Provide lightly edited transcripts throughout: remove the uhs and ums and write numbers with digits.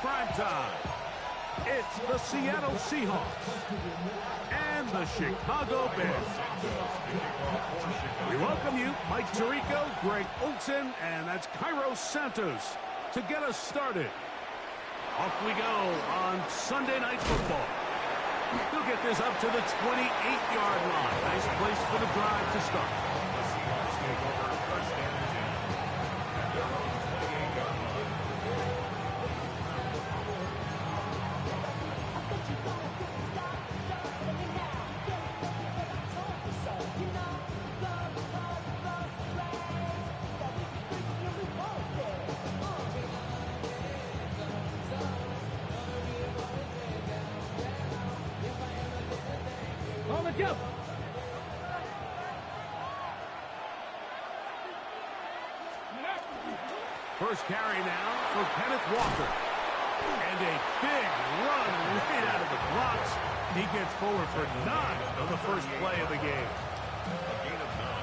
prime time. It's the Seattle Seahawks and the Chicago Bears. We welcome you, Mike Tirico, Greg Olsen, and that's Cairo Santos to get us started. Off we go on Sunday Night Football. He'll get this up to the 28-yard line. Nice place for the drive to start. Go. First carry now for Kenneth Walker. And a big run right out of the blocks. He gets forward for 9 on the first play of the game. A gain of 9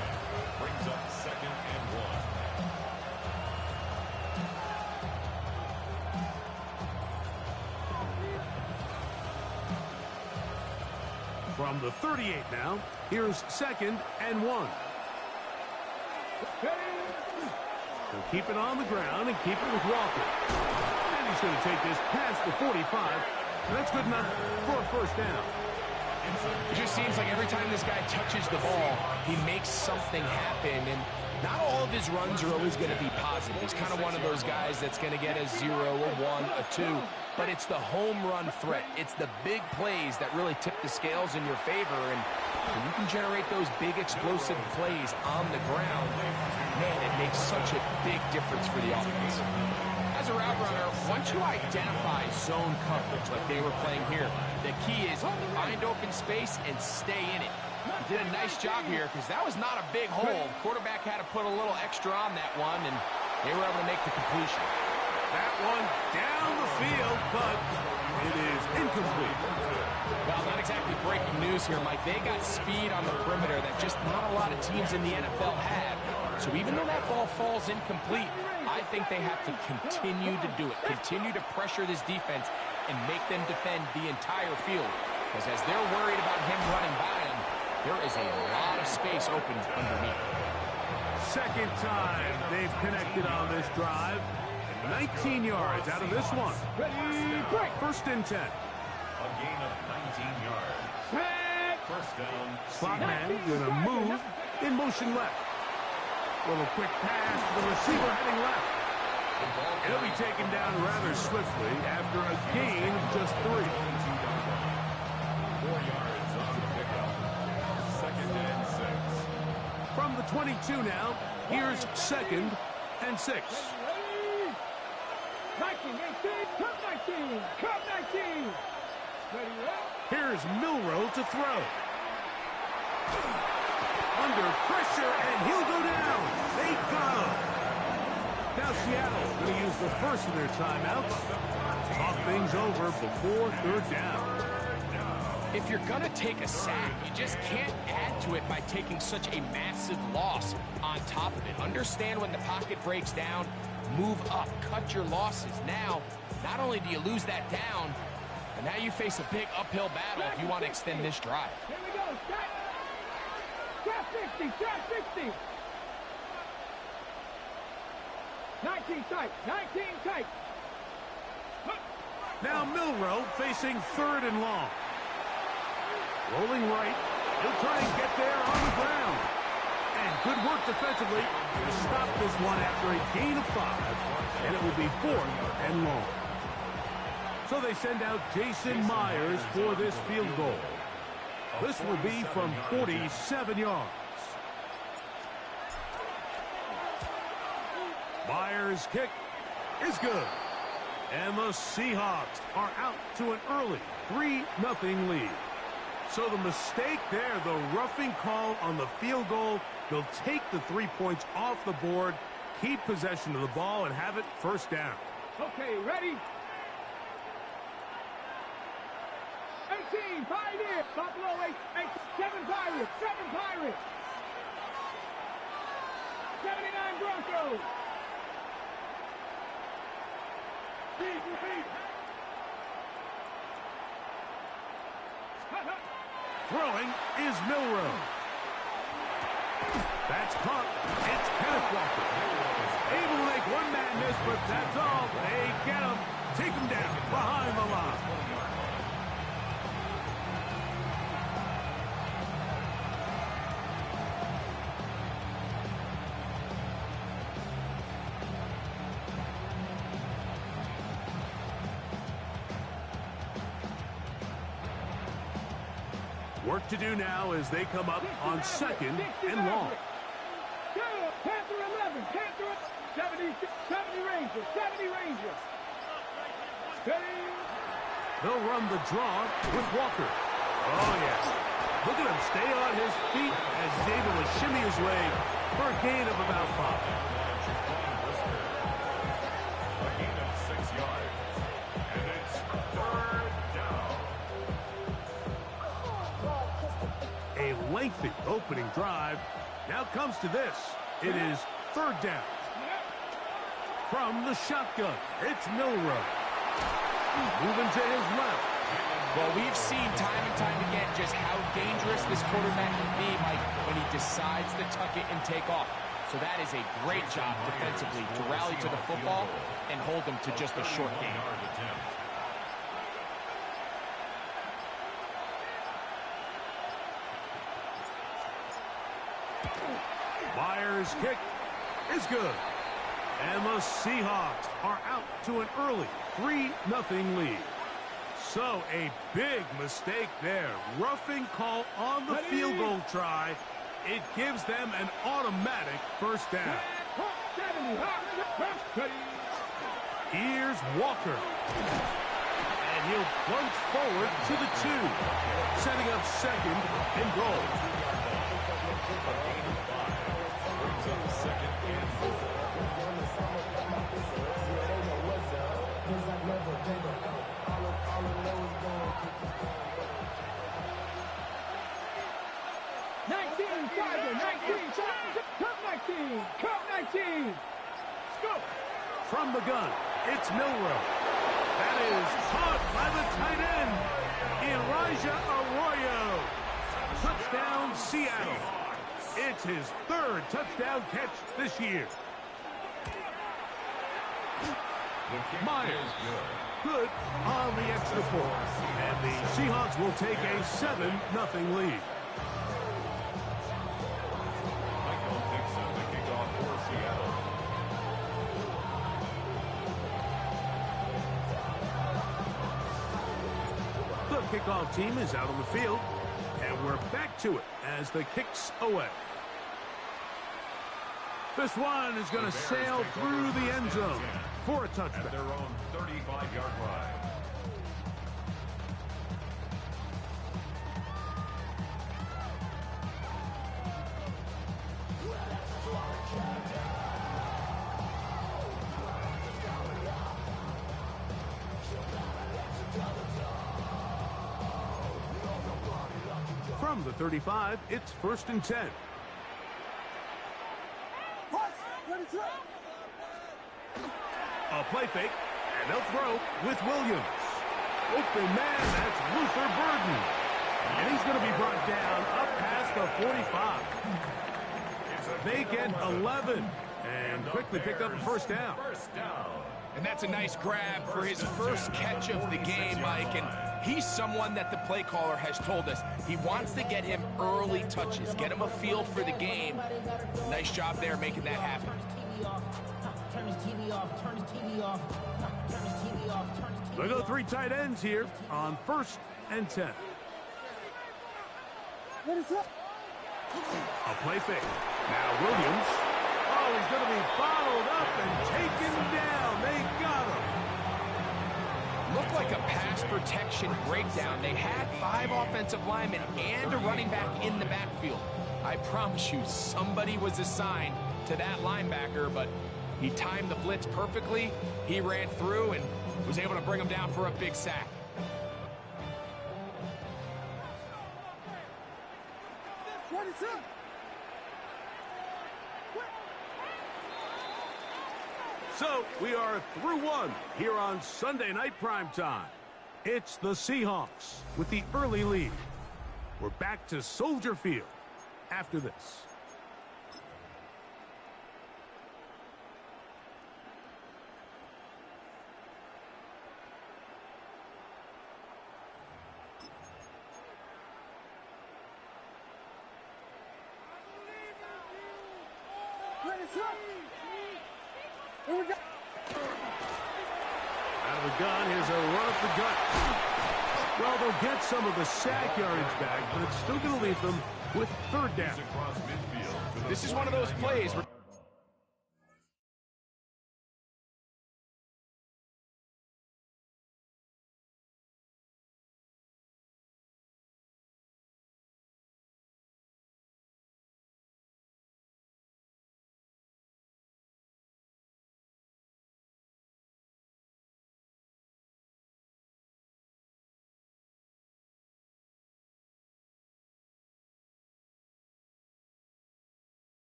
brings up 2nd and 1. From the 38 now, here's 2nd and 1. He'll keep it on the ground and keep it with Walker. And he's going to take this past the 45. And that's good enough for a first down. It just seems like every time this guy touches the ball, he makes something happen. And not all of his runs are always going to be positive. He's kind of one of those guys that's going to get a 0, a 1, a 2. But it's the home run threat. It's the big plays that really tip the scales in your favor. And when you can generate those big explosive plays on the ground, man, it makes such a big difference for the offense. As a route runner, once you identify zone coverage like they were playing here, the key is find open space and stay in it. He did a nice job here because that was not a big hole. The quarterback had to put a little extra on that one, and they were able to make the completion. That one down the field, but it is incomplete. Well, not exactly breaking news here, Mike. They got speed on the perimeter that just not a lot of teams in the NFL have. So even though that ball falls incomplete, I think they have to continue to do it, continue to pressure this defense and make them defend the entire field. Because as they're worried about him running by them, there is a lot of space open underneath. Second time they've connected on this drive. 19 yards out of this one. Ready, break. 1st and 10. A gain of 19 yards. First down. Slot man gonna move in motion left. Little quick pass to the receiver heading left. He'll be taken down rather swiftly after a gain of just 3. 4 yards on the pickup. 2nd and 6. From the 22 now, here's 2nd and 6. 19, 18, come 19, come 19. Ready, Here's Milroe to throw. Under pressure, and he'll go down. They got him. Now Seattle going to use the first of their timeouts. Talk things over before 3rd down. If you're going to take a sack, you just can't add to it by taking such a massive loss on top of it. Understand when the pocket breaks down, move up, cut your losses. Now, not only do you lose that down, but now you face a big uphill battle if you want to extend this drive. Here we go, strap 60, strap 60. 19 tight, 19 tight. Now Milroe facing 3rd and long. Rolling right. He'll try and get there on the ground. And good work defensively to stop this one after a gain of 5. And it will be 4th and long. So they send out Jason Myers for this field goal. This will be from 47 yards. Myers' kick is good. And the Seahawks are out to an early 3-0 lead. So the mistake there, the roughing call on the field goal, they'll take the 3 points off the board, keep possession of the ball, and have it first down. Okay, ready? 18, Pioneers, Buffalo 8, 7 Pirates, 7 Pirates. 79 Broncos. Repeat. Throwing is Milroe. That's caught. It's Kenneth Walker. Able to make one man miss, but that's all. They get him. Take him down behind the line. Work to do now as they come up on 2nd and long. Panther 11, Panther 70 Rangers, 70 Rangers. Steady. They'll run the draw with Walker. Oh, yes. Look at him stay on his feet as he's able to shimmy his way for a gain of about 5. A gain of 6 yards. And it's 3rd down. A lengthy opening drive. Now comes to this. It is 3rd down. From the shotgun, it's Milroe. Moving to his left. Well, we've seen time and time again just how dangerous this quarterback can be, Mike, when he decides to tuck it and take off. So that is a great job defensively to rally to the football and hold them to just a short gain. Myers' kick is good. And the Seahawks are out to an early 3-0 lead. So a big mistake there. Roughing call on the field goal try. It gives them an automatic 1st down. Here's Walker. And he'll plunge forward to the 2. Setting up 2nd and goal. Brings up 2nd and 4. Cup 19. Scoop. From the gun, it's Milroe. That is caught by the tight end, Elijah Arroyo. Touchdown, Seattle. It's his 3rd touchdown catch this year. Myers, good on the extra point. And the Seahawks will take a 7-0 lead. Michael Dixon, the kickoff for Seattle. The kickoff team is out on the field, and we're back to it as the kick's away. This one is going to sail through the end zone for a touchback. At their own 35-yard line. From the 35, it's 1st and 10. A play fake, and they'll throw with Williams. Open man, that's Luther Burden. And he's going to be brought down up past the 45. They get 11 and quickly pick up a 1st down. And that's a nice grab for his first catch of the game, Mike. And he's someone that the play caller has told us he wants to get him early touches, get him a feel for the game. Nice job there making that happen. Turn his TV off, turn his TV off, turn his TV off, turn his TV off. They go 3 tight ends here on 1st and 10. What is up? A play fake. Now Williams. Oh, he's going to be bottled up and taken down. They got him. Looked like a pass protection breakdown. They had 5 offensive linemen and a running back in the backfield. I promise you, somebody was assigned to that linebacker, but he timed the blitz perfectly. He ran through and was able to bring him down for a big sack. What is up? So we are through 1 here on Sunday Night Primetime. It's the Seahawks with the early lead. We're back to Soldier Field after this. Out of the gun, here's a run up the gut. Well, they'll get some of the sack yardage back, but it's still going to leave them with third down. Across midfield. This is one of those plays where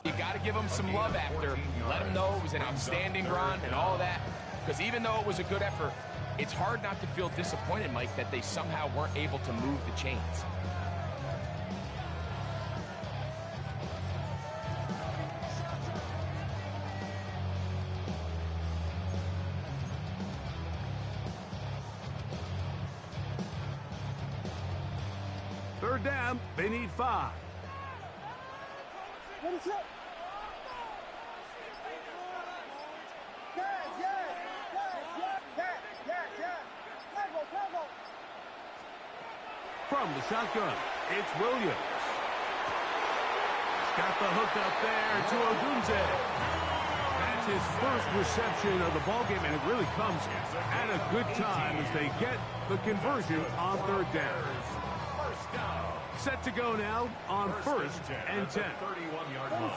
You got to give them some love after. Let them know it was an outstanding run and all that. Because even though it was a good effort, it's hard not to feel disappointed, Mike, that they somehow weren't able to move the chains. Third down, they need 5. What is up? From the shotgun, it's Williams. He's got the hook up there to Odunze. That's his first reception of the ballgame, and it really comes at a good time as they get the conversion on third down. Set to go now on first and 10. 31-yard line.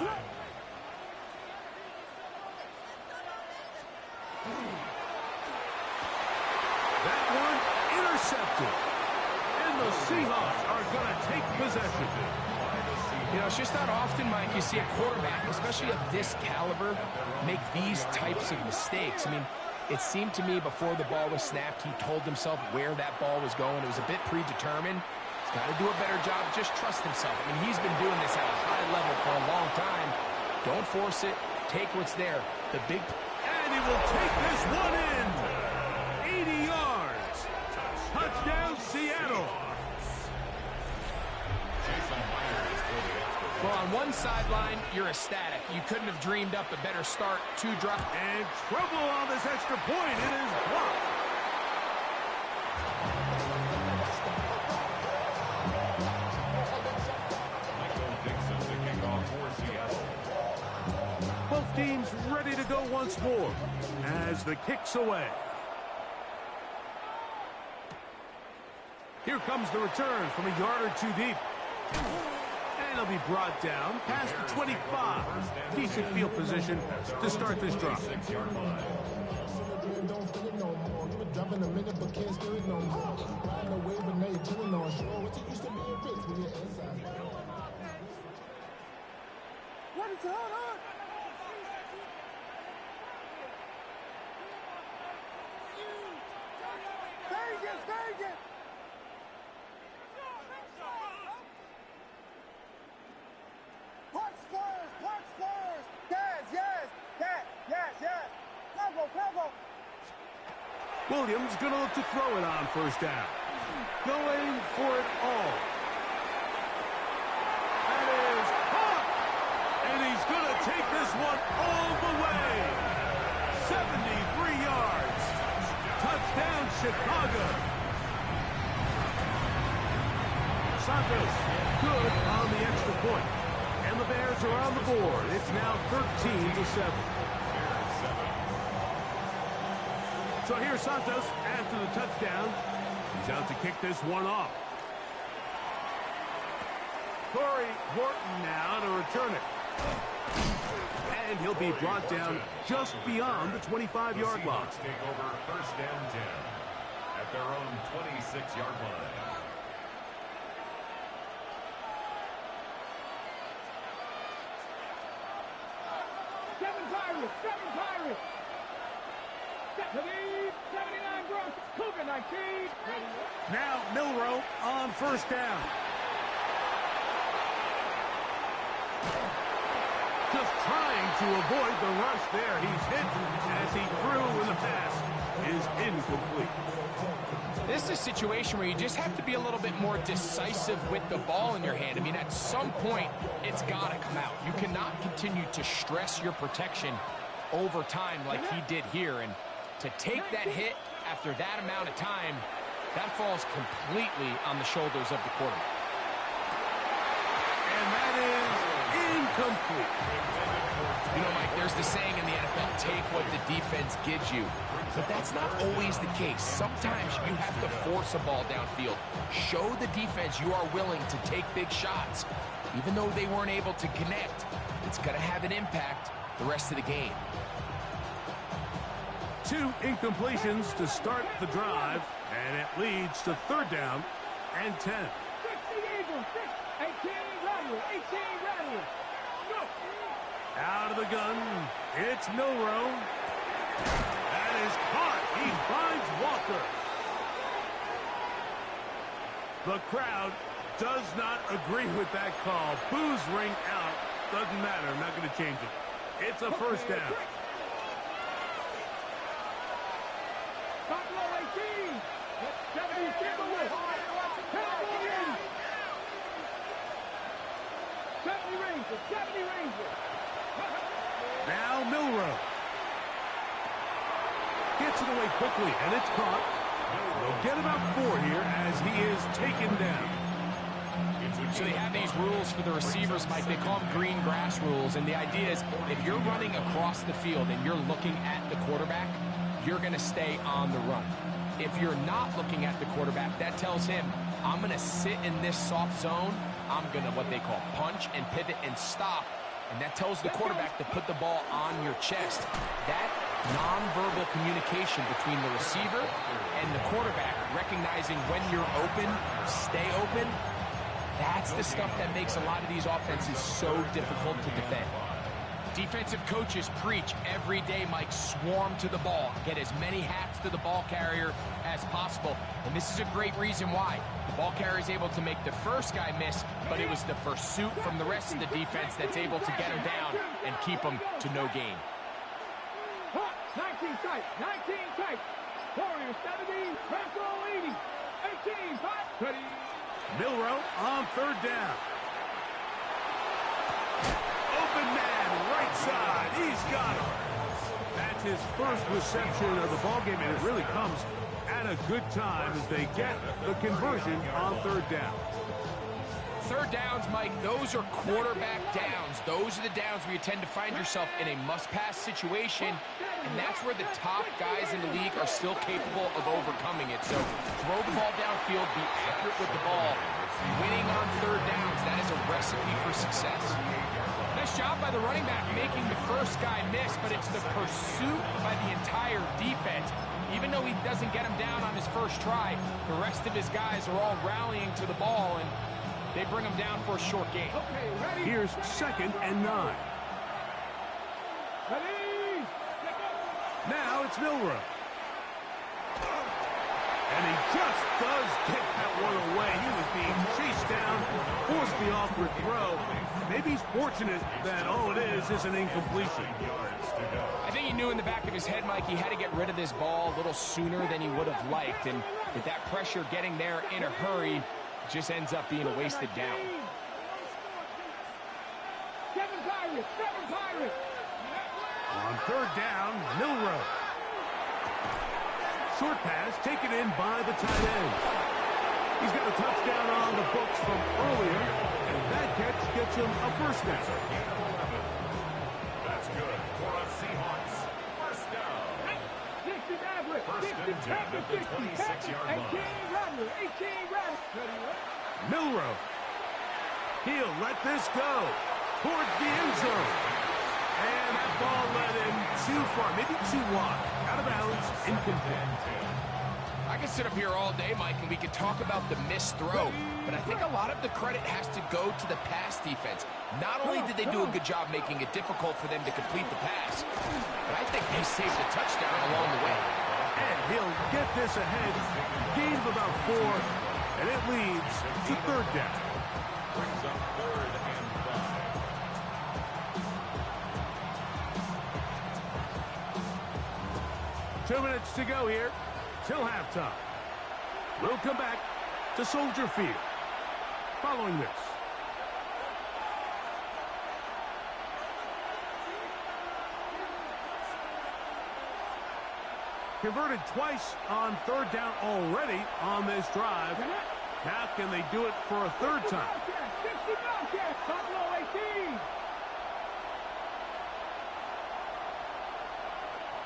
That one intercepted. And the Seahawks are going to take possession. You know, it's just not often, Mike, you see a quarterback, especially of this caliber, make these types of mistakes. I mean, it seemed to me before the ball was snapped, he told himself where that ball was going. It was a bit predetermined. He's got to do a better job. Just trust himself. I mean, he's been doing this at a high level for a long time. Don't force it. Take what's there. The big... And he will take this one in. 80 yards. Touchdown, Seattle. Well, on one sideline, you're ecstatic. You couldn't have dreamed up a better start. 2 drop. And trouble on this extra point. It is blocked. Both teams ready to go once more as the kick's away. Here comes the return from a yard or 2 deep. And he'll be brought down past the 25. Decent field position to start this drive. What is on? Vegas! Punch Spurs! Yes! Go! Williams going to look to throw it on first down. Going for it all. That is caught! And he's going to take this one all the way. 73 yards. Touchdown, Chicago. Santos, good on the extra point. And the Bears are on the board. It's now 13-7. So here's Santos after the touchdown. He's out to kick this one off. Corey Horton now to return it. And he'll be brought down just beyond the 25-yard line. Take over first and 10 at their own 26-yard line. Seven Pirates! 79 Broncos! Cougar 19! Now Milroe on first down. Just trying to avoid the rush there. He's hit as he threw, and the pass is incomplete. This is a situation where you just have to be a little bit more decisive with the ball in your hand. I mean, at some point, it's got to come out. You cannot continue to stress your protection over time like he did here. And to take that hit after that amount of time, that falls completely on the shoulders of the quarterback. And that is incomplete. You know, Mike, there's the saying in the NFL, take what the defense gives you. But that's not always the case. Sometimes you have to force a ball downfield. Show the defense you are willing to take big shots. Even though they weren't able to connect, it's going to have an impact the rest of the game. 2 incompletions to start the drive, and it leads to third down and 10. 60 Eagles! 18 Rattle! Go! the gun. It's Milroe. That is caught. He finds Walker. The crowd does not agree with that call. Boos ring out. Doesn't matter. I'm not going to change it. It's a first down. Buffalo 18. 70 Timber with. 70 Rangers. 70 Rangers. Now Milroe. Gets it away quickly, and it's caught. They'll get about 4 here as he is taken down. So they have these rules for the receivers, Mike. They call them green grass rules, and the idea is if you're running across the field and you're looking at the quarterback, you're going to stay on the run. If you're not looking at the quarterback, that tells him, I'm going to sit in this soft zone. I'm going to what they call punch and pivot and stop. And that tells the quarterback to put the ball on your chest. That nonverbal communication between the receiver and the quarterback, recognizing when you're open, stay open, that's the stuff that makes a lot of these offenses so difficult to defend. Defensive coaches preach every day, Mike, swarm to the ball. Get as many hats to the ball carrier as possible. And this is a great reason why. The ball carrier is able to make the first guy miss, but it was the pursuit from the rest of the defense that's able to get him down and keep him to no gain. 19 tight. 19 tight. Warriors 70. Central 80. 18. 5. 30. Milroe on third down. Open man, right side. He's got him. That's his first reception of the ballgame, and it really comes at a good time as they get the conversion on third down. Third downs, Mike, those are quarterback downs. Those are the downs where you tend to find yourself in a must-pass situation, and that's where the top guys in the league are still capable of overcoming it. So throw the ball downfield, be accurate with the ball. Winning on third downs, that is a recipe for success. Nice job by the running back making the first guy miss, but it's the pursuit by the entire defense. Even though he doesn't get him down on his first try, the rest of his guys are all rallying to the ball, and they bring him down for a short gain. Here's 2nd and 9. Ready. Now it's Milroe. And he just does kick that one away. He was being chased down, forced the awkward throw. Maybe he's fortunate that all it is an incompletion. I think he knew in the back of his head, Mike, he had to get rid of this ball a little sooner than he would have liked. And with that pressure getting there in a hurry, it just ends up being a wasted down. 7 Pirates. 7 Pirates. On third down, Milroe. Short pass taken in by the tight end. He's got a touchdown on the books from earlier, and that catch gets him a first down. That's good for a Seahawks. First down. 60 Maverick. 60 26-yard line. 18 Rattler. 18 Rattler. Milroe. He'll let this go towards the end zone. And that ball led him too far, maybe too wide. Out of bounds, incomplete. I could sit up here all day, Mike, and we could talk about the missed throw, but I think a lot of the credit has to go to the pass defense. Not only did they do a good job making it difficult for them to complete the pass, but I think they saved a touchdown along the way. And he'll get this ahead. Gain of about 4, and it leads to third down. Brings up 3rd and 5. 2 minutes to go here till halftime. We'll come back to Soldier Field following this. Converted twice on third down already on this drive. Now can they do it for a third time? 60 Bobcats. Buffalo 18.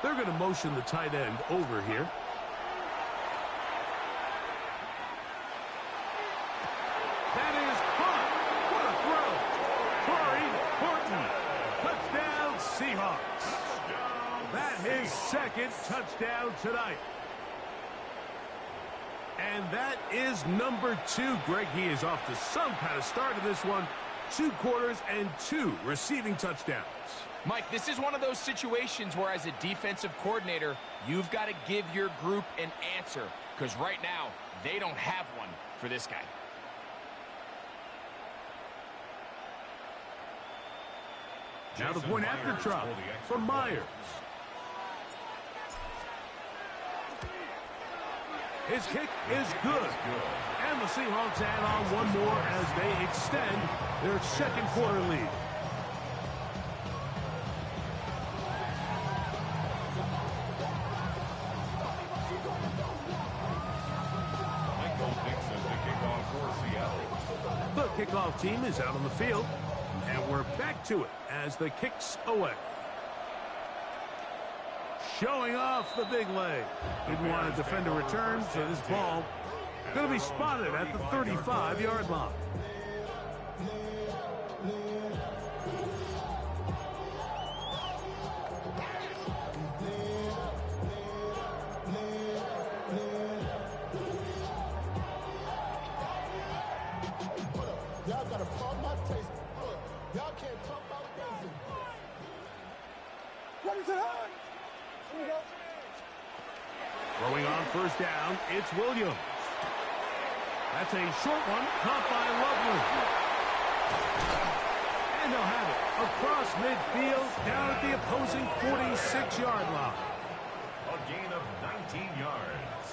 They're going to motion the tight end over here. That is caught. What a throw. Corey Horton. Touchdown, Seahawks. That his 2nd touchdown tonight. And that is number 2. Greg, he is off to some kind of start in this one. 2 quarters and 2 receiving touchdowns. Mike, this is one of those situations where as a defensive coordinator, you've got to give your group an answer, because right now, they don't have one for this guy. Now the point after drop from Myers. His kick is good. And the Seahawks add on one more as they extend their second quarter lead. Michael Dixon, the kickoff for Seattle. The kickoff team is out on the field. And we're back to it as the kick's away. Showing off the big leg. Didn't want to defend a return, so this ball going to be spotted at the 35-yard line. Y'all got to pump my taste. Y'all can't talk about dancing. What is it on? Here we go. Throwing on first down, it's Williams. That's a short one, caught by Loveland. And they'll have it across midfield, down at the opposing 46-yard line. A gain of 19 yards.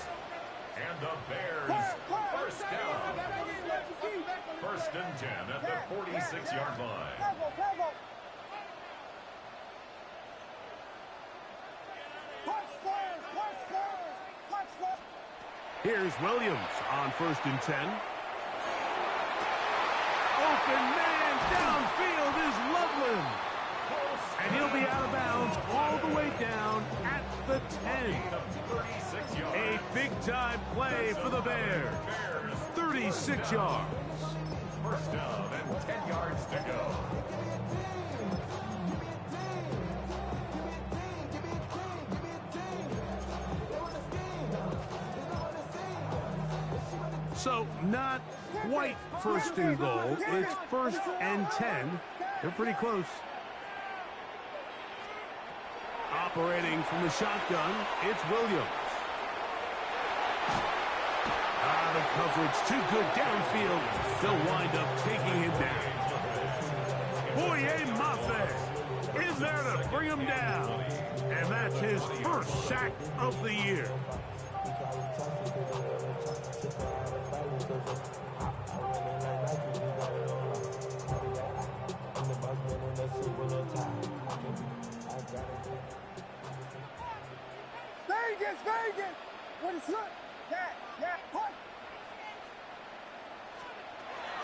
And the Bears, first down. First and 10 at the 46-yard line. Here's Williams on first and 10. Open man downfield is Loveland. And he'll be out of bounds all the way down at the 10. A big-time play for the Bears. 36 yards. First down and 10 yards to go. So not quite first and goal. It's first and 10. They're pretty close. Operating from the shotgun, it's Williams. The coverage too good downfield. They'll wind up taking him down. Boye Mafe is there to bring him down. And that's his first sack of the year. Vegas! What is up? Yeah, push!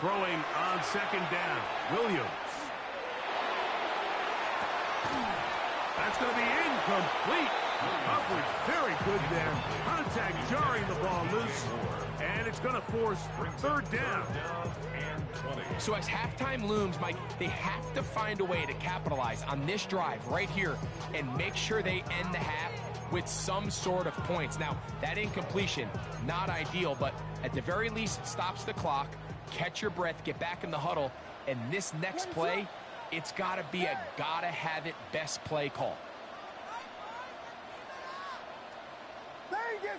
Throwing on second down, Williams. That's going to be incomplete. Coverage very good there. Contact jarring the ball loose. And it's going to force third down. So as halftime looms, Mike, they have to find a way to capitalize on this drive right here and make sure they end the half with some sort of points. Now, that incompletion, not ideal, but at the very least, it stops the clock. Catch your breath, get back in the huddle, and this next play, it's got to be a gotta-have-it best play call. Vegas!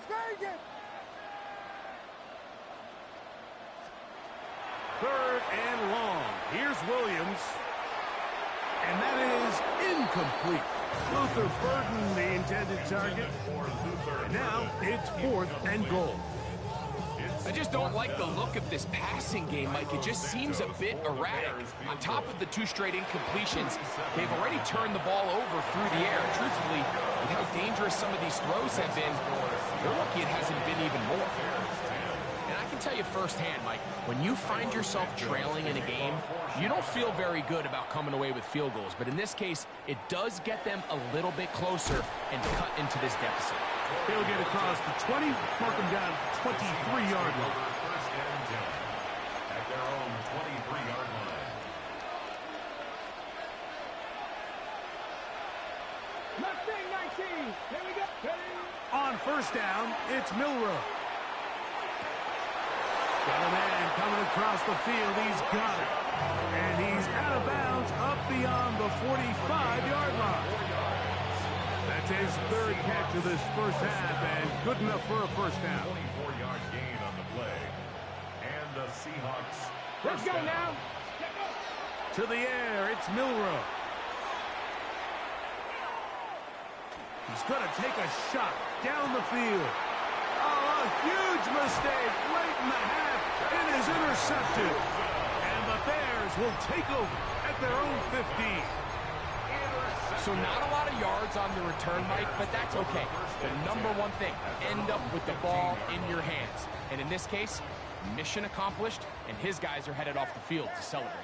Third and long. Here's Williams. And that is incomplete. Luther Burden, the intended target. And now it's fourth and goal. I just don't like the look of this passing game, Mike. It just seems a bit erratic. On top of the two straight incompletions, they've already turned the ball over through the air. Truthfully, with how dangerous some of these throws have been, they're lucky it hasn't been even more. And I can tell you firsthand, Mike, when you find yourself trailing in a game, you don't feel very good about coming away with field goals. But in this case, it does get them a little bit closer and cut into this deficit. He'll get across the 20, mark him down 23-yard line. First and 10 at their own 23-yard line. Mustang 19. Here we go. On first down, it's Milroe. Got a man coming across the field. He's got it. And he's out of bounds up beyond the 45-yard his third catch of this first half, and good enough for a first down. 24-yard gain on the play. And the Seahawks. Let's go now. To the air, it's Milroe. He's going to take a shot down the field. Oh, a huge mistake late in the half. It is intercepted. And the Bears will take over at their own 15. So not a lot of yards on the return, Mike, but that's okay. The number one thing, end up with the ball in your hands. And in this case, mission accomplished, and his guys are headed off the field to celebrate.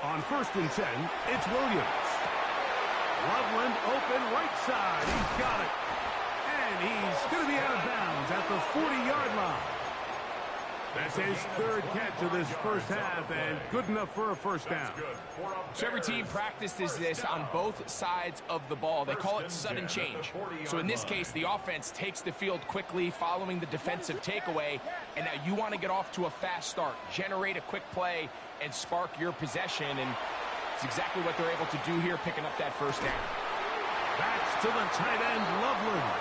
On 1st and 10, it's Williams. Loveland open right side. He's got it. And he's going to be out of bounds at the 40-yard line. That's his third catch of this first half, and good enough for a first down. So every team practices this on both sides of the ball. They call it sudden change. So in this case, the offense takes the field quickly following the defensive takeaway, and now you want to get off to a fast start, generate a quick play, and spark your possession, and it's exactly what they're able to do here, picking up that first down. Backs to the tight end, Loveland.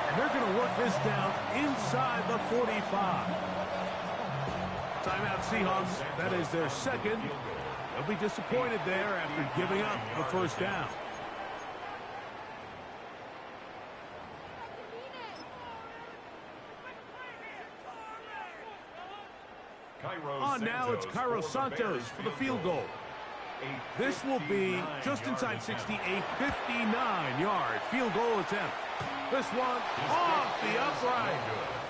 And they're going to work this down inside the 45. Timeout Seahawks. That is their second. They'll be disappointed there after giving up the first down. On now, it's Cairo Santos for the field goal. This will be just inside 60, a 59-yard field goal attempt. This one off the upright.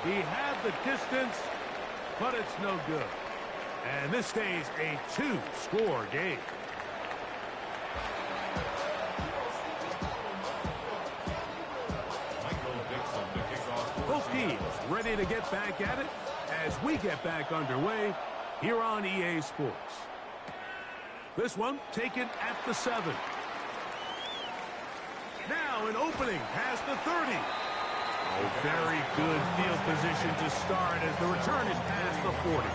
He had the distance, but it's no good. And this stays a 2-score game. Both teams ready to get back at it as we get back underway here on EA Sports. This one taken at the 7. Now an opening past the 30. Oh, very good field position to start as the return is past the 40.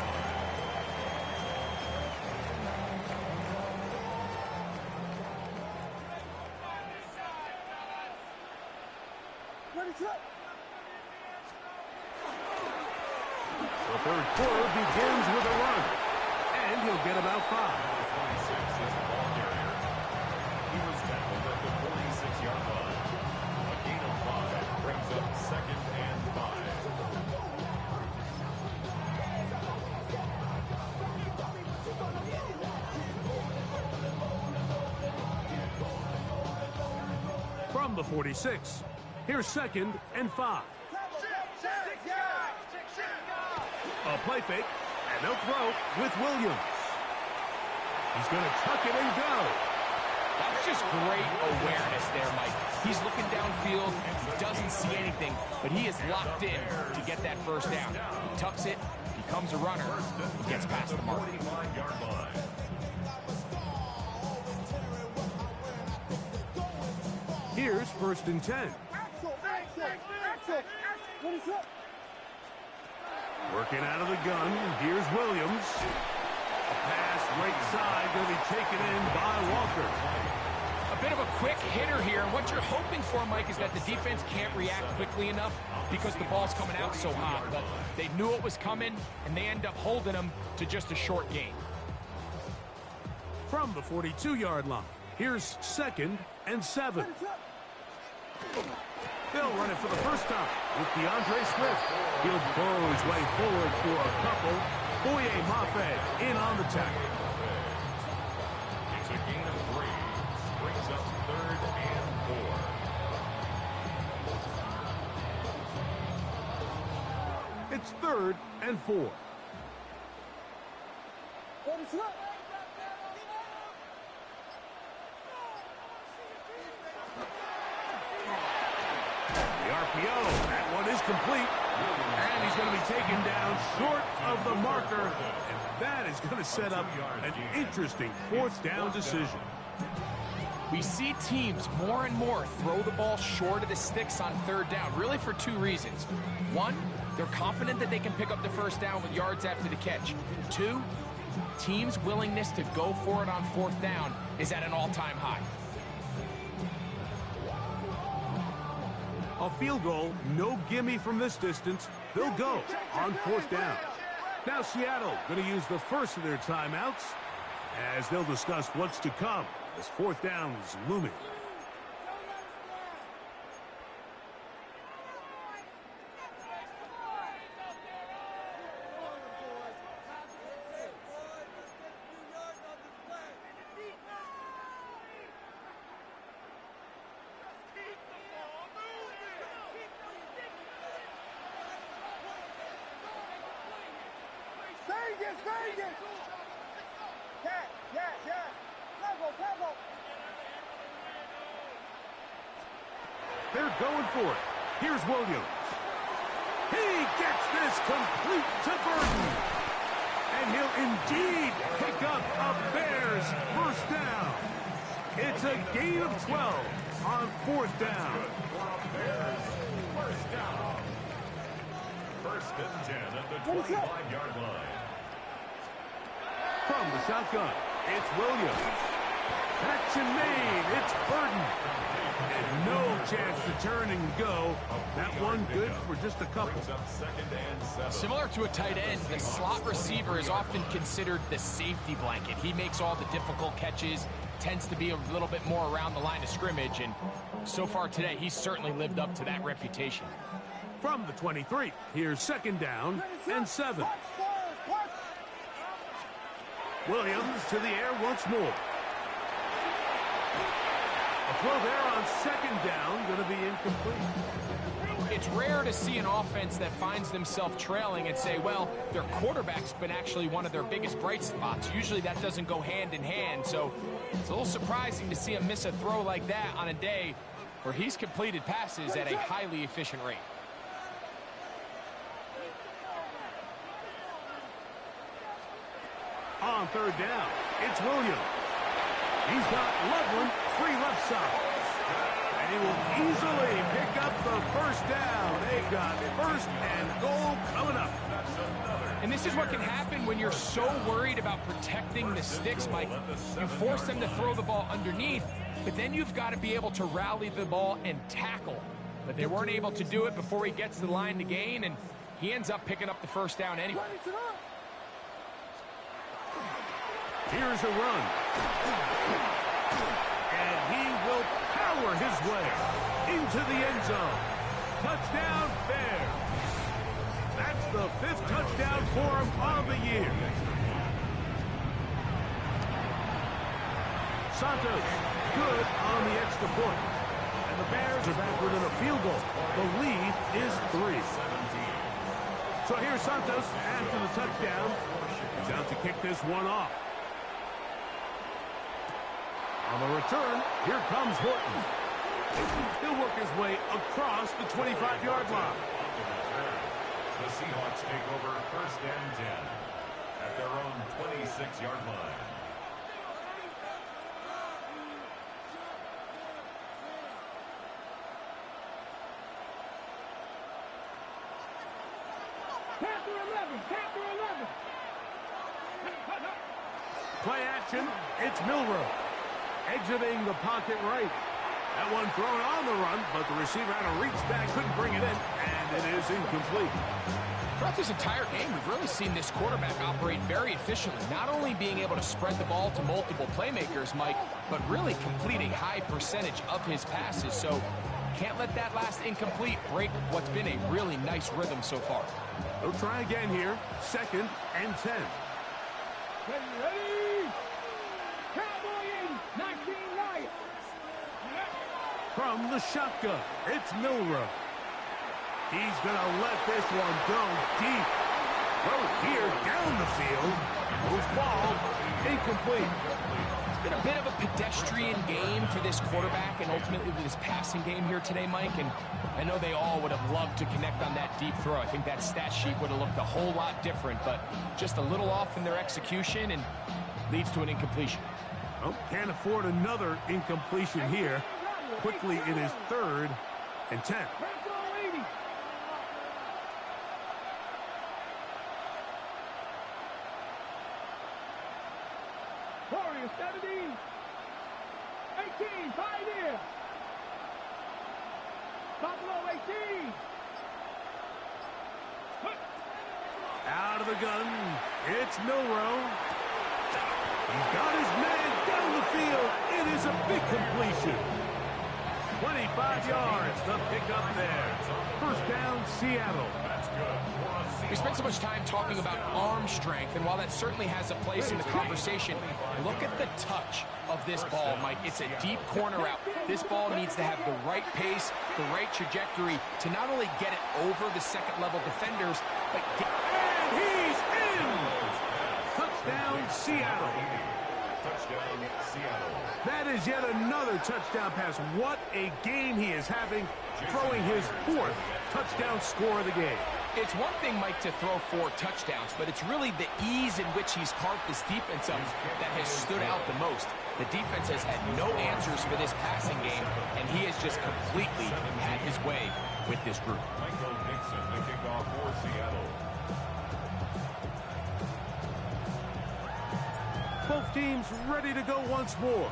The third quarter begins with a run, and he'll get about 5. He was tackled at the 46-yard line. A gain of 5 brings up 2nd and 5. From the 46, here's 2nd and 5. A play fake, and they'll throw with Williams. He's going to tuck it and go. That's just great awareness there, Mike. He's looking downfield, he doesn't see anything, but he is locked in to get that first down. He tucks it, becomes a runner, and gets past the mark. 45-yard line. Here's 1st and 10. Working out of the gun, here's Williams. A pass right side going to be taken in by Walker. A bit of a quick hitter here. What you're hoping for, Mike, is that the defense can't react quickly enough because the ball's coming out so hot. But they knew it was coming, and they end up holding them to just a short gain. From the 42-yard line, here's 2nd and 7. They'll run it for the first time with DeAndre Swift. He'll bow his way forward for a couple. Boye Mafe in on the tackle. It's a gain of 3. Brings up 3rd and 4. It's 3rd and 4. That one is complete, and he's going to be taken down short of the marker, and that is going to set up an interesting 4th down decision. We see teams more and more throw the ball short of the sticks on third down, really for two reasons. One, they're confident that they can pick up the first down with yards after the catch. Two, teams' willingness to go for it on fourth down is at an all-time high. A field goal, no gimme from this distance. They'll go on fourth down. Now Seattle going to use the first of their timeouts as they'll discuss what's to come as fourth down is looming. They're going for it. Here's Williams. He gets this complete to Burton. And he'll indeed pick up a Bears first down. It's a gain of 12 on fourth down. Bears first down. First and 10 at the 25-yard line. From the shotgun, it's Williams. Action made. It's Burton. And no chance to turn and go. That one good for just a couple. Similar to a tight end, the slot receiver is often considered the safety blanket. He makes all the difficult catches, tends to be a little bit more around the line of scrimmage, and so far today, he's certainly lived up to that reputation. From the 23, here's second down and 7. Williams to the air once more. A throw there on second down, going to be incomplete. It's rare to see an offense that finds themselves trailing and say, well, their quarterback's been actually one of their biggest bright spots. Usually that doesn't go hand in hand, so it's a little surprising to see him miss a throw like that on a day where he's completed passes at a highly efficient rate. On third down, it's Williams. He's got Loveland free left side. And he will easily pick up the first down. They've got first and goal coming up. And this is what can happen when you're so worried about protecting the sticks, Mike. You force them to throw the ball underneath, but then you've got to be able to rally the ball and tackle. But they weren't able to do it before he gets to the line to gain, and he ends up picking up the first down anyway. Here's a run. And he will power his way into the end zone. Touchdown, Bears. That's the 5th touchdown for him of the year. Santos, good on the extra point. And the Bears are back within a field goal. The lead is 3. So here's Santos after the touchdown. He's out to kick this one off. On the return, here comes Horton. He'll work his way across the 25-yard line. The Seahawks take over first and 10 at their own 26-yard line. Chapter 11. Play action, it's Milroe. Exiting the pocket right. That one thrown on the run, but the receiver had to reach back, couldn't bring it in, and it is incomplete. Throughout this entire game, we've really seen this quarterback operate very efficiently, not only being able to spread the ball to multiple playmakers, Mike, but really complete a high percentage of his passes. So can't let that last incomplete break what's been a really nice rhythm so far. They'll try again here, second and 10. Ready? Cowboys, 19 right. From the shotgun, it's Milroe. He's going to let this one go deep. Throw here down the field. Will fall incomplete. It's been a bit of a pedestrian game for this quarterback and ultimately with his passing game here today, Mike. And I know they all would have loved to connect on that deep throw. I think that stat sheet would have looked a whole lot different, but just a little off in their execution and leads to an incompletion. Oh, can't afford another incompletion here. Quickly, it is 3rd and 10. Warriors 17. 18, Pioneer. Buffalo 18. Out of the gun, it's Milroe. He's got his man down the field. It is a big completion. 25 yards, the pickup there. First down, Seattle. That's good. We spent so much time talking about arm strength, and while that certainly has a place in the conversation, look at the touch of this ball, Mike. It's a deep corner route. This ball needs to have the right pace, the right trajectory to not only get it over the second-level defenders, but get... And he's in! Touchdown, Seattle. Touchdown, Seattle. That is yet another touchdown pass. What a game he is having, throwing his 4th touchdown score of the game. It's one thing, Mike, to throw 4 touchdowns, but it's really the ease in which he's carved this defense up that has stood out the most. The defense has had no answers for this passing game, and he has just completely had his way with this group. Michael Dixon, the kickoff for Seattle. Both teams ready to go once more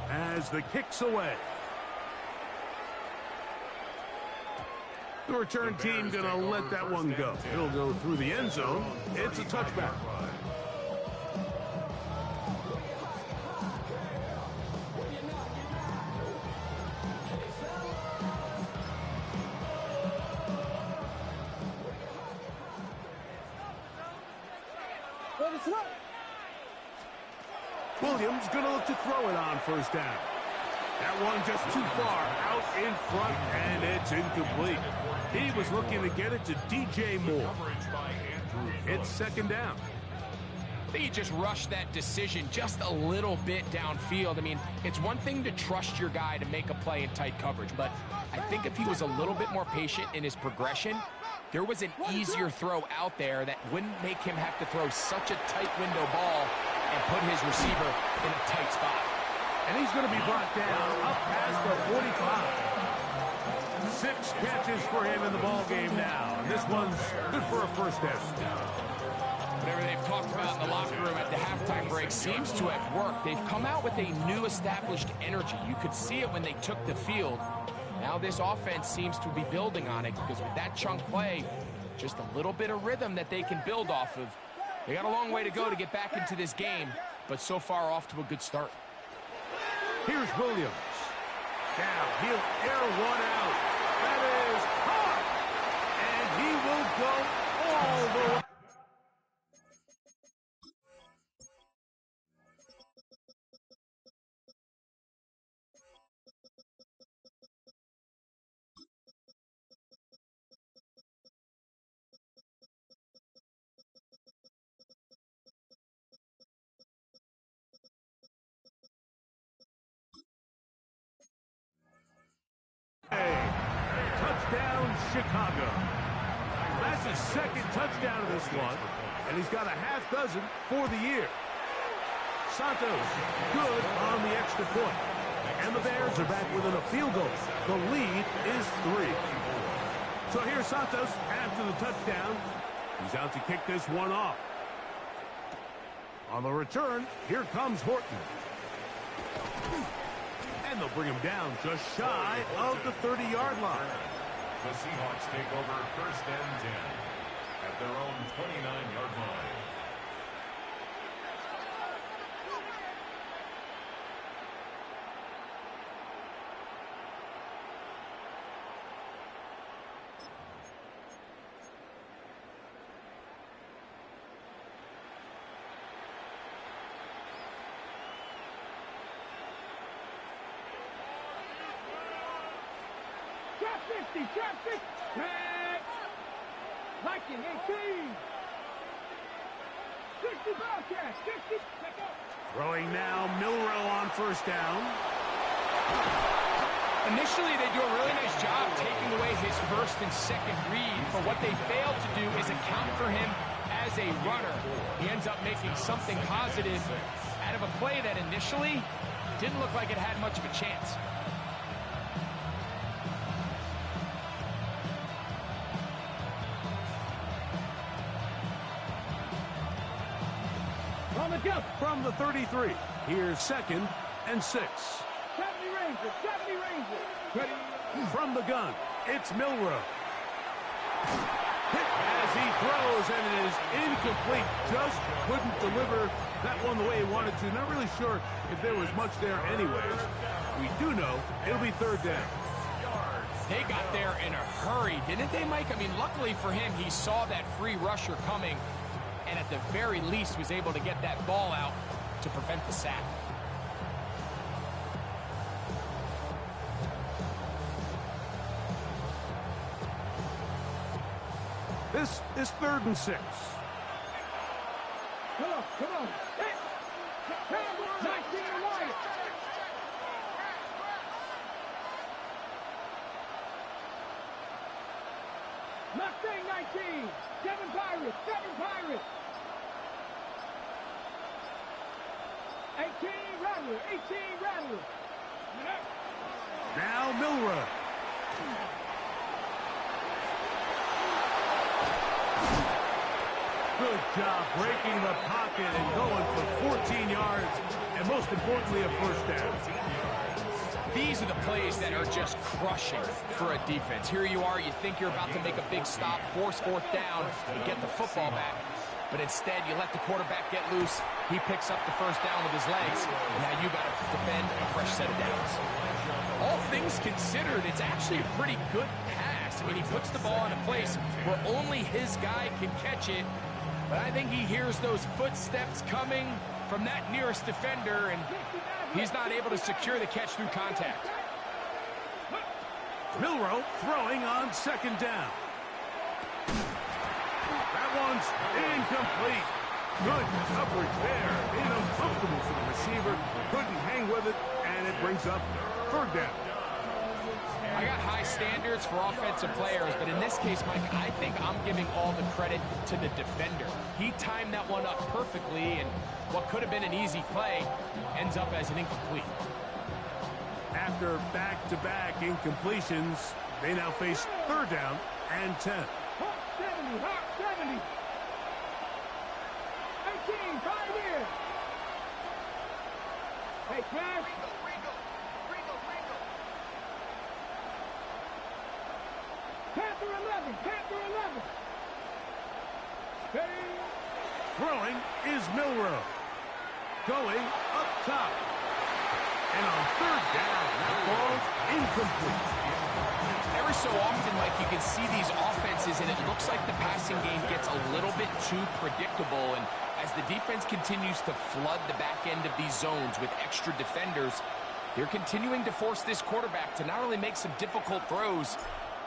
as the kick's away. The return team going to let that one go. It'll go through the end zone. It's a touchback. Williams going to look to throw it on first down. That one just too far out in front, and it's incomplete. He was looking to get it to DJ Moore. It's 2nd down. I think he just rushed that decision just a little bit downfield. I mean, it's one thing to trust your guy to make a play in tight coverage, but I think if he was a little bit more patient in his progression, there was an easier throw out there that wouldn't make him have to throw such a tight window ball and put his receiver in a tight spot. And he's going to be brought down up past the 45. 6 catches for him in the ball game now. And this one's good for a first down. Whatever they've talked about in the locker room at the halftime break seems to have worked. They've come out with a new established energy. You could see it when they took the field. Now this offense seems to be building on it because with that chunk play, just a little bit of rhythm that they can build off of. They got a long way to go to get back into this game, but so far off to a good start. Here's Williams. Now he'll air one out. That is caught. And he will go all the way. Touchdown, Chicago. That's his 2nd touchdown of this one, and he's got a half dozen for the year. Santos, good on the extra point. And the Bears are back within a field goal. The lead is 3. So here's Santos after the touchdown. He's out to kick this one off. On the return, here comes Horton. And they'll bring him down just shy of the 30-yard line. The Seahawks take over 1st and 10 at their own 29-yard line. Trap 50, trap 50. Viking 18. 60 Bobcat, 60. Throwing now, Milroe on first down. Initially, they do a really nice job taking away his 1st and 2nd read, but what they failed to do is account for him as a runner, he ends up making something positive out of a play that initially didn't look like it had much of a chance. On the jump. From the 33, here's 2nd and 6. 70 Rangers. 70 Rangers. Ready. From the gun, it's Milroe. Hit as he throws, and it is incomplete. Just couldn't deliver that one the way he wanted to. Not really sure if there was much there anyways. We do know it'll be 3rd down. They got there in a hurry, didn't they, Mike? I mean, luckily for him, he saw that free rusher coming, and at the very least was able to get that ball out to prevent the sack. This is 3rd and 6. Come on. Come on. Hit. 19 and Wyatt. Mustang 19. 7 Pirates. 7 Pirates. 18 Rattler. 18 Rattler. Now Milroe. Good job breaking the pocket and going for 14 yards, and most importantly, a 1st down. These are the plays that are just crushing for a defense. Here you are, you think you're about to make a big stop, force 4th down, and get the football back. But instead, you let the quarterback get loose. He picks up the 1st down with his legs, and now you got to defend a fresh set of downs. All things considered, it's actually a pretty good pass. I mean, he puts the ball in a place where only his guy can catch it. But I think he hears those footsteps coming from that nearest defender, and he's not able to secure the catch through contact. Milroe throwing on 2nd down. That one's incomplete. Good coverage there. Made it uncomfortable for the receiver. Couldn't hang with it, and it brings up 3rd down. I got high standards for offensive players, but in this case, Mike, I think I'm giving all the credit to the defender. He timed that one up perfectly, and what could have been an easy play ends up as an incomplete. After back-to-back incompletions, they now face 3rd down and 10. Hawk 70. Hawk 70. 18. 5 in. Hey, Crash. Panther 11. Panther 11. Ready. Throwing is Milroe. Going up top. And on 3rd down, that ball's incomplete. Every so often, Mike, you can see these offenses, and it looks like the passing game gets a little bit too predictable. And as the defense continues to flood the back end of these zones with extra defenders, they're continuing to force this quarterback to not only make some difficult throws,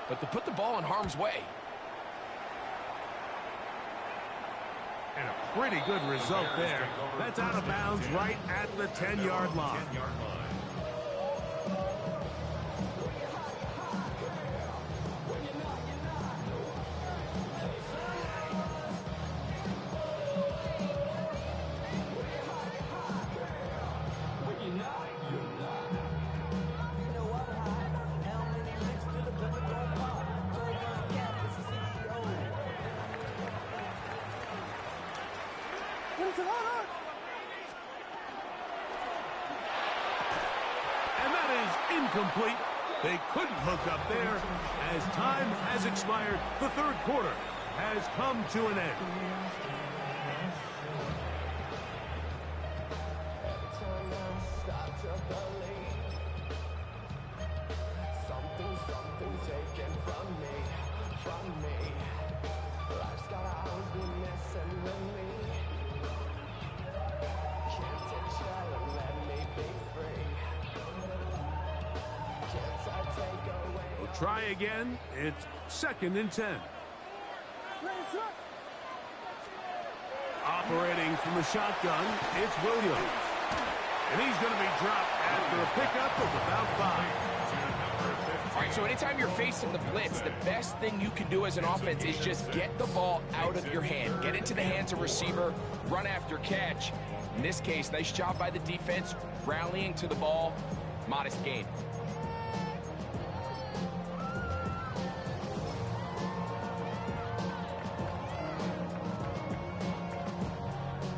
but to put the ball in harm's way. And a pretty good result there. That's out of bounds right at the 10-yard line. And that is incomplete. They couldn't hook up there. As time has expired, the 3rd quarter has come to an end. Something taken from me. Life's gotta always be messing with me. Can't take shelter, let me be free. Can't I take away? We'll try again. It's 2nd and 10. Operating from the shotgun, it's Williams. And he's going to be dropped after a pickup of about 5. right, so anytime you're facing the blitz, the best thing you can do as an offense is just get the ball out of your hand. Get into the hands of receiver, run after catch. In this case, nice job by the defense, rallying to the ball, modest gain.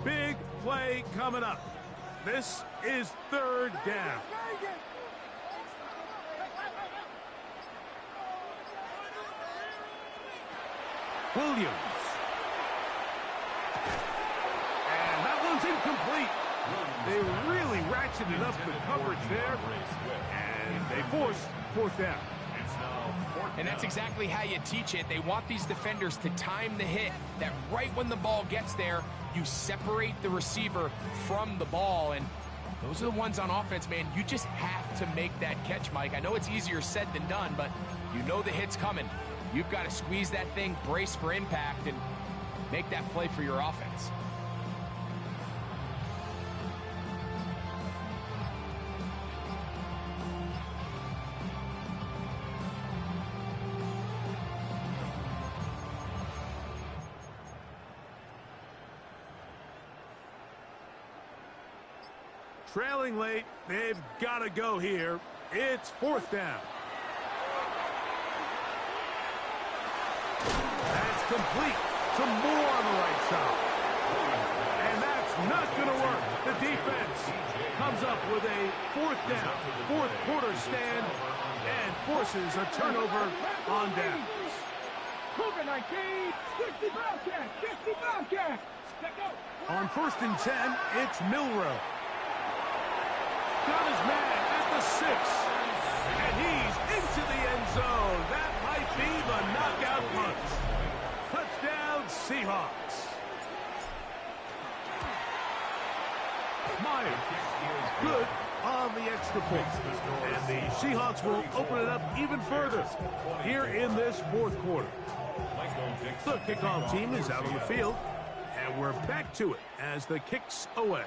Big play coming up. This is third down. Williams. And that one's incomplete. They really ratcheted up the coverage there, and they force fourth down. And that's exactly how you teach it. They want these defenders to time the hit, that right when the ball gets there, you separate the receiver from the ball. And those are the ones on offense, man. You just have to make that catch, Mike. I know it's easier said than done, but you know the hit's coming. You've got to squeeze that thing, brace for impact, and make that play for your offense. Trailing late, they've got to go here. It's fourth down. That's complete to Moore on the right side. And that's not going to work. The defense comes up with a fourth down, fourth quarter stand, and forces a turnover on downs. Cougar 19, 60 Bobcat, 60 Bobcat. On 1st and 10, it's Milroe. Got his man at the 6. And he's into the end zone. That might be the knockout punch. Touchdown, Seahawks. Myers, good on the extra point. And the Seahawks will open it up even further here in this fourth quarter. The kickoff team is out on the field, and we're back to it as the kick's away.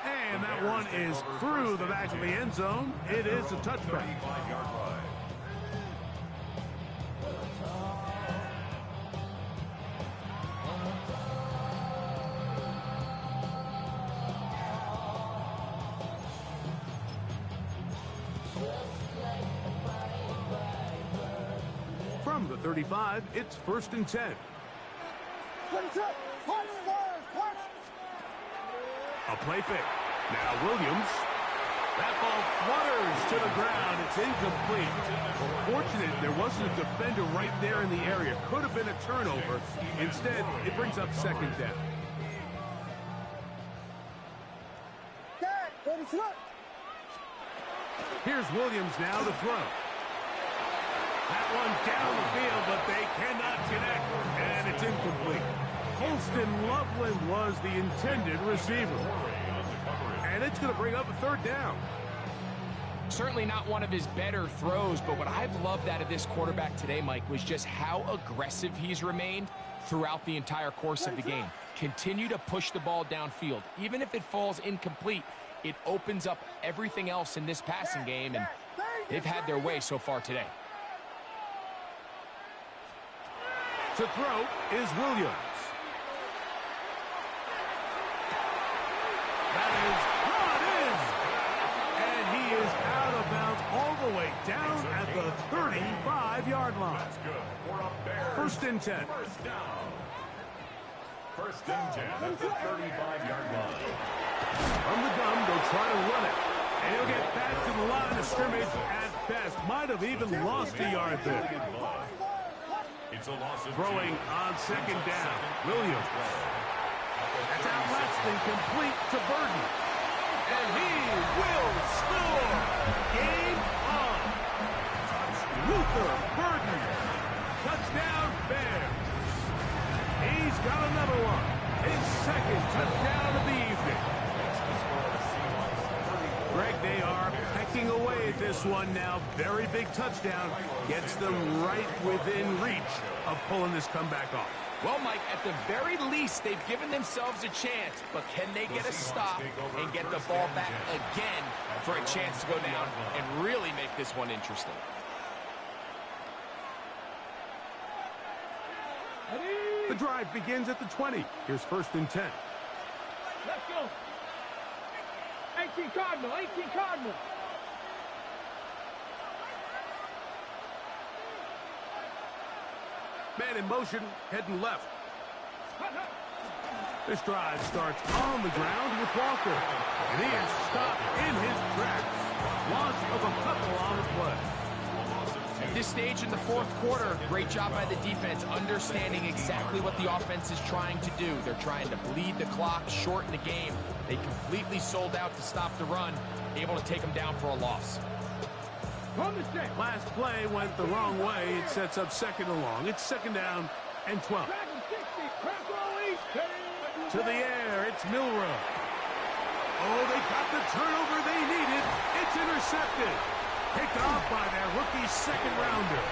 And that one is through the back of the end zone. It is a touchback. From the 35, it's 1st and 10. A play fake. Now Williams. That ball flutters to the ground. It's incomplete. Fortunate there wasn't a defender right there in the area. Could have been a turnover. Instead, it brings up second down. Here's Williams now to throw. That one down the field, but they cannot connect, and it's incomplete. Holston Loveland was the intended receiver. And it's going to bring up a third down. Certainly not one of his better throws, but what I've loved out of this quarterback today, Mike, was just how aggressive he's remained throughout the entire course of the game. Continue to push the ball downfield. Even if it falls incomplete, it opens up everything else in this passing game, and they've had their way so far today. To throw is Williams. That is brought in. And he is out of bounds all the way down at the 35-yard line. 1st and 10. First down. 1st and 10 at the 35-yard line. From the gun, they'll try to run it. And he'll get back to the line of scrimmage at best. Might have even lost a yard there. It's a loss of Throwing on second down. Williams. That's out left and complete to Burton. And he will score. Game on. Luther Burton. Touchdown Bears. He's got another one. His second touchdown of the evening. Greg, they are pecking away at this one now. Very big touchdown. Gets them right within reach of pulling this comeback off. Well, Mike, at the very least, they've given themselves a chance, but can they get a stop and get the ball back again for a chance to go down and really make this one interesting. The drive begins at the 20. Here's 1st and 10. Let's go. 18 Cardinal, 18 Cardinal. Man in motion, heading left. This drive starts on the ground with Walker. And he is stopped in his tracks. Loss of a couple on the play. At this stage in the 4th quarter, great job by the defense, understanding exactly what the offense is trying to do. They're trying to bleed the clock, shorten the game. They completely sold out to stop the run, able to take them down for a loss. Last play went the wrong way. It sets up 2nd and long. It's 2nd down and 12. To the air, it's Milroe. Oh, they got the turnover they needed. It's intercepted. Picked off by their rookie 2nd rounder.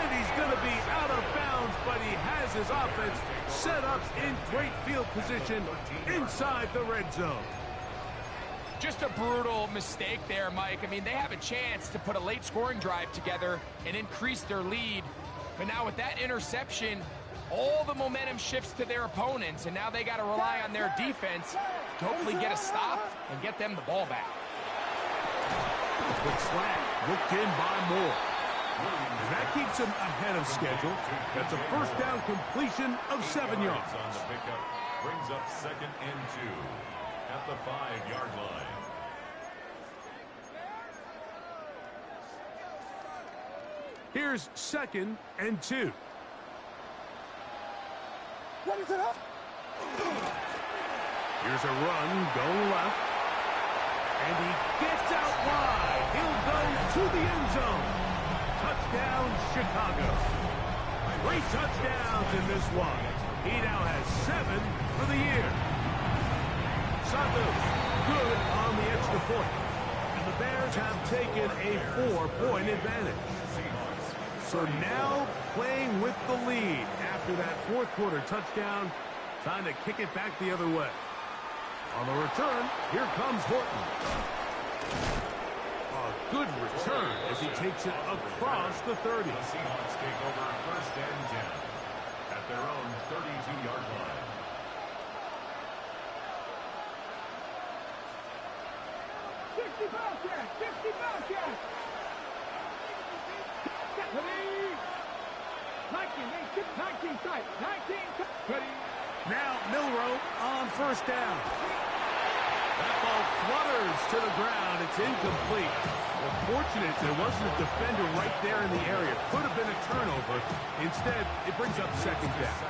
And he's going to be out of bounds, but he has his offense set up in great field position inside the red zone. Just a brutal mistake there, Mike. I mean, they have a chance to put a late scoring drive together and increase their lead. But now with that interception, all the momentum shifts to their opponents, and now they got to rely on their defense to hopefully get a stop and get them the ball back. Quick slant, looked in by Moore. And that keeps him ahead of schedule. That's a 1st down completion of 7 yards. On the pickup, brings up 2nd and 2 at the 5-yard line. Here's 2nd and 2. What is it up? Here's a run going left. And he gets out wide. He'll go to the end zone. Touchdown, Chicago. 3 touchdowns in this one. He now has 7 for the year. Santos, good on the extra point. And the Bears have taken a 4-point advantage. So now playing with the lead after that 4th quarter touchdown. Time to kick it back the other way. On the return, here comes Horton. A good return as he takes it across the 30. The Seahawks take over 1st and 10 at their own 32-yard line. Now Milroe on 1st down. That ball flutters to the ground. It's incomplete. Well, fortunate there wasn't a defender right there in the area. Could have been a turnover. Instead, it brings up 2nd down.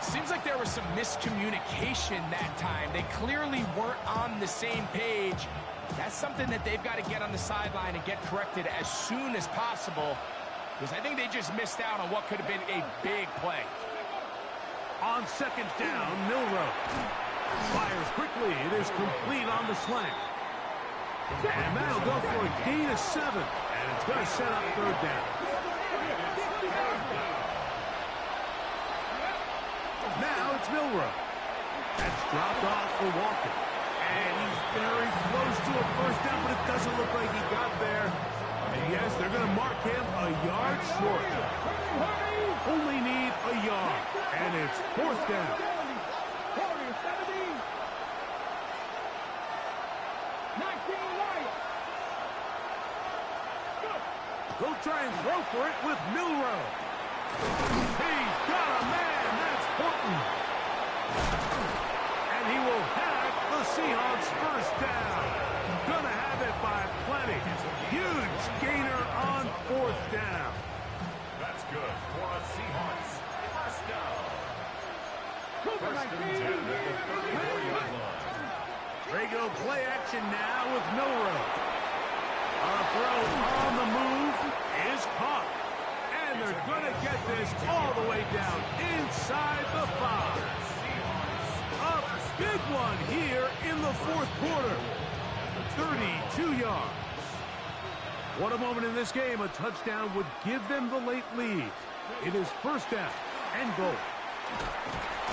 Seems like there was some miscommunication that time. They clearly weren't on the same page. That's something that they've got to get on the sideline and get corrected as soon as possible, because I think they just missed out on what could have been a big play. On 2nd down, Milroe fires quickly. It is complete on the slant. And that'll go for a gain of 7. And it's going to set up 3rd down. Now it's Milroe. That's dropped off for Walker. And he's very close to a 1st down, but it doesn't look like he got there. And yes, they're going to mark him a yard short. Only need a yard. And it's 4th down. He'll try and throw for it with Milroe. He's got a man. That's Horton. And he will have the Seahawks 1st down. Gonna have it by plenty. Huge gainer on 4th down. That's good for a Seahawks 1st down. 1st and 10 at the 34-yard line. Regular play action now with Milroe. A throw on the move is caught. And they're going to get this all the way down inside the 5. A big one here in the 4th quarter. 32 yards. What a moment in this game. A touchdown would give them the late lead. It is 1st down and goal.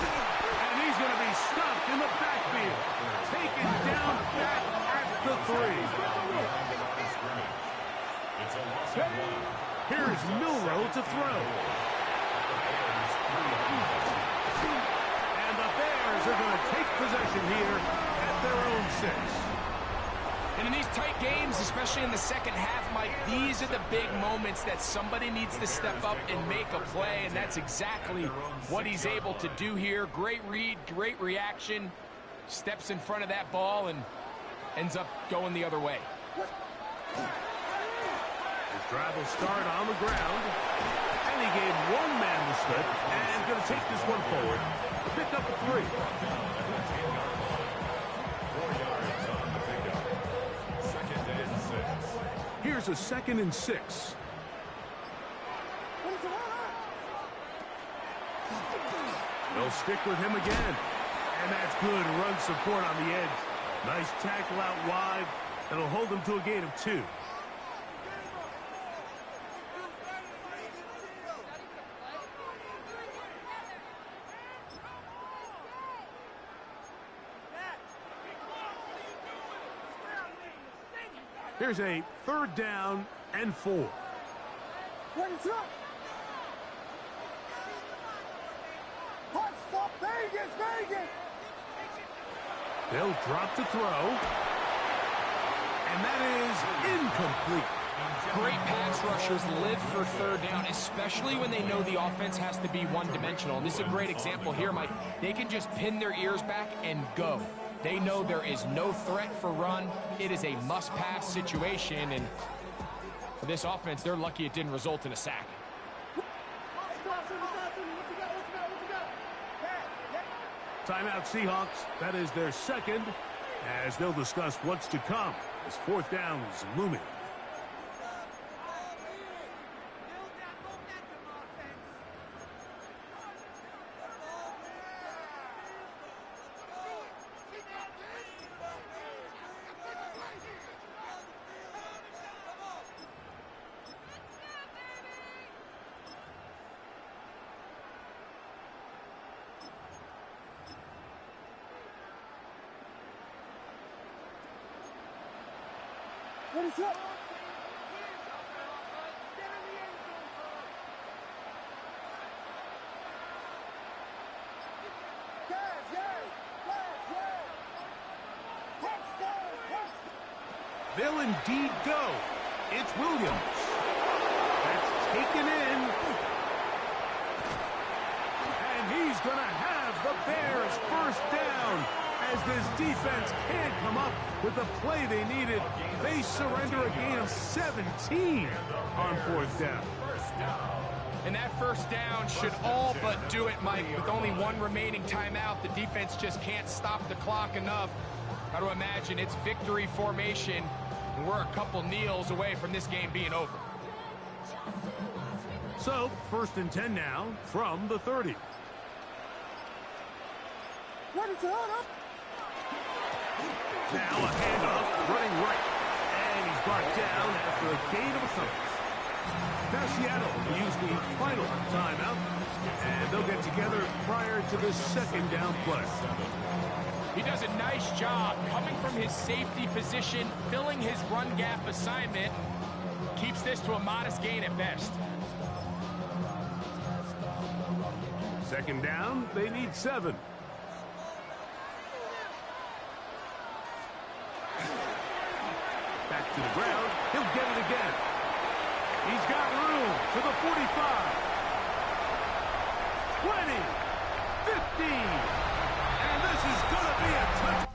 And he's going to be stopped in the backfield. Taken down back at the three. It's a loss of 1. Here's Milroe to throw. And the Bears are going to take possession here at their own 6. And in these tight games, especially in the second half, Mike, these are the big moments that somebody needs to step up and make a play, and that's exactly what he's able to do here. Great read, great reaction, steps in front of that ball and ends up going the other way. His drive will start on the ground, and he gave one man the slip, and going to take this one forward. Pick up a 3. 4 yards on the pickup. 2nd and 6. Here's a 2nd and 6. They'll stick with him again. And that's good run support on the edge. Nice tackle out wide. That'll hold him to a gain of 2. Here's a 3rd down and 4. They'll drop to throw. And that is incomplete. Great pass rushers live for 3rd down, especially when they know the offense has to be one-dimensional. And this is a great example here, Mike. They can just pin their ears back and go. They know there is no threat for run. It is a must-pass situation, and for this offense, they're lucky it didn't result in a sack. Timeout Seahawks. That is their 2nd, as they'll discuss what's to come as 4th down is looming. They'll indeed go. It's Williams. That's taken in. And he's going to have the Bears 1st down as this defense can't come up with the play they needed. They surrender a gain of 17 on 4th down. And that 1st down should all but do it, Mike. With only 1 remaining timeout, the defense just can't stop the clock enough. Got to imagine it's victory formation, and we're a couple kneels away from this game being over. So, 1st and 10 now from the 30. Now a handoff, running right. And he's brought down after a gain of a couple. Now Seattle will use the final timeout, and they'll get together prior to this 2nd down play. He does a nice job coming from his safety position, filling his run gap assignment. Keeps this to a modest gain at best. 2nd down, they need 7. Back to the ground. He'll get it again. He's got room to the 45. 20. 15. And this is going to be a touchdown.